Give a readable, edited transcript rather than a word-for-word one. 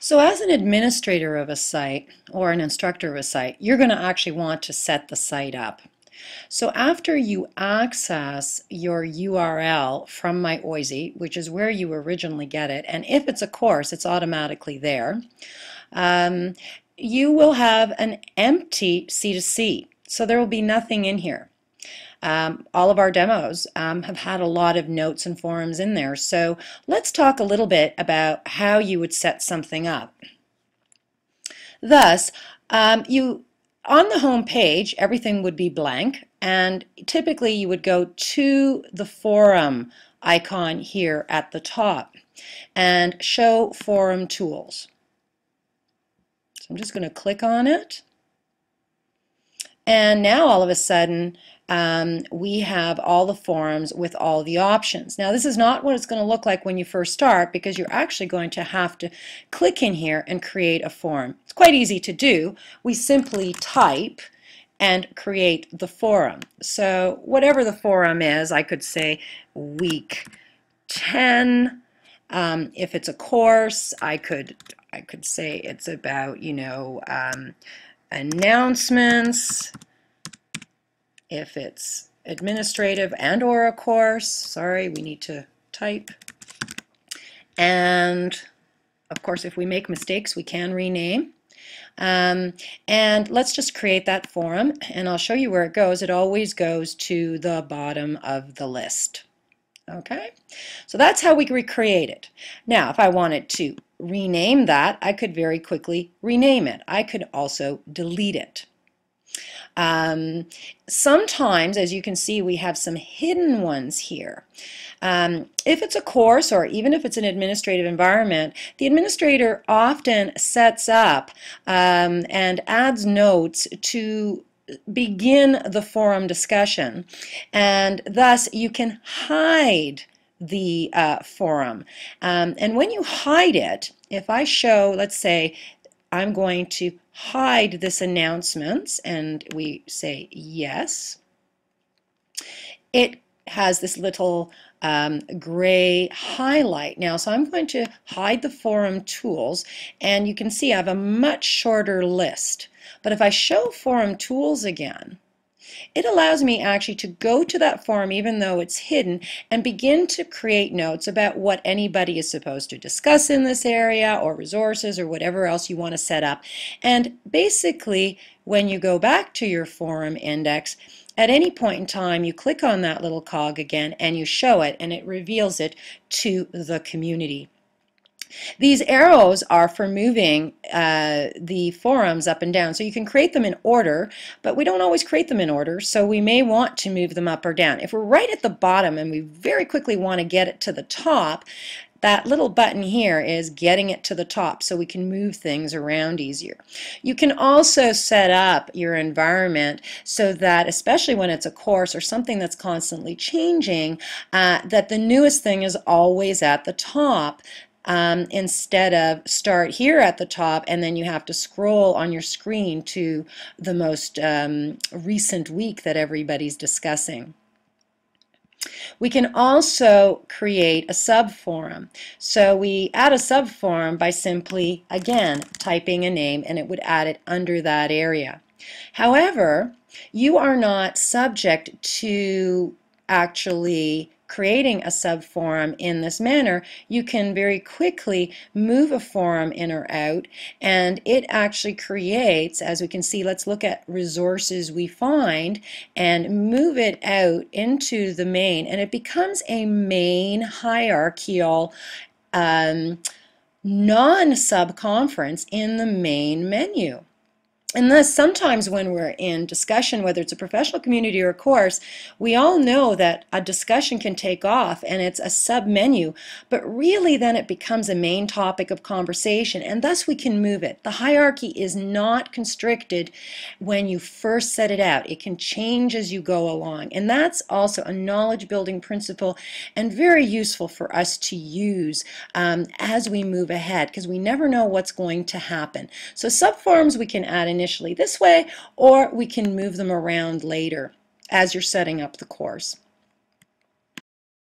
So as an administrator of a site or an instructor of a site, you're going to actually want to set the site up. So after you access your URL from MyOisy, which is where you originally get it, and if it's a course, it's automatically there, um, you will have an empty C2C. So there will be nothing in here. All of our demos have had a lot of notes and forums in there. So let's talk a little bit about how you would set something up. Thus, on the home page, everything would be blank, and typically you would go to the forum icon here at the top and show forum tools. So I'm just going to click on it, and now all of a sudden we have all the forums with all the options. Now this is not what it's going to look like when you first start, because you're actually going to have to click in here and create a forum. It's quite easy to do. We simply type and create the forum. So whatever the forum is, I could say week 10. If it's a course, I could say it's about, announcements. If it's administrative and or a course, sorry, we need to type. And of course, if we make mistakes, we can rename. And let's just create that forum, and I'll show you where it goes. It always goes to the bottom of the list. Okay, so that's how we recreate it. Now, if I wanted to rename that, I could very quickly rename it. I could also delete it. Sometimes, as you can see, we have some hidden ones here. If it's a course, or even if it's an administrative environment, the administrator often sets up and adds notes to begin the forum discussion, and thus you can hide the forum. And when you hide it, if I show, let's say, I'm going to hide this announcements, and we say yes, it has this little gray highlight now. So I'm going to hide the forum tools, and you can see I have a much shorter list. But if I show forum tools again, it allows me actually to go to that forum, even though it's hidden, and begin to create notes about what anybody is supposed to discuss in this area, or resources, or whatever else you want to set up. And basically, when you go back to your forum index, at any point in time, you click on that little cog again and you show it, and it reveals it to the community. These arrows are for moving the forums up and down. So you can create them in order, but we don't always create them in order, so we may want to move them up or down. If we're right at the bottom and we very quickly want to get it to the top, that little button here is getting it to the top, so we can move things around easier. You can also set up your environment so that, especially when it's a course or something that's constantly changing, that the newest thing is always at the top. Instead of start here at the top and then you have to scroll on your screen to the most recent week that everybody's discussing. We can also create a subforum. So we add a subforum by simply, again, typing a name, and it would add it under that area. However, you are not subject to actually creating a subforum in this manner. You can very quickly move a forum in or out, and it actually creates, as we can see, let's look at resources we find and move it out into the main, and it becomes a main hierarchical non-sub-conference in the main menu. And thus, sometimes when we're in discussion, whether it's a professional community or a course, we all know that a discussion can take off and it's a sub-menu, but really then it becomes a main topic of conversation, and thus we can move it. The hierarchy is not constricted when you first set it out. It can change as you go along, and that's also a knowledge-building principle and very useful for us to use as we move ahead, because we never know what's going to happen. So subforums we can add initially this way, or we can move them around later as you're setting up the course.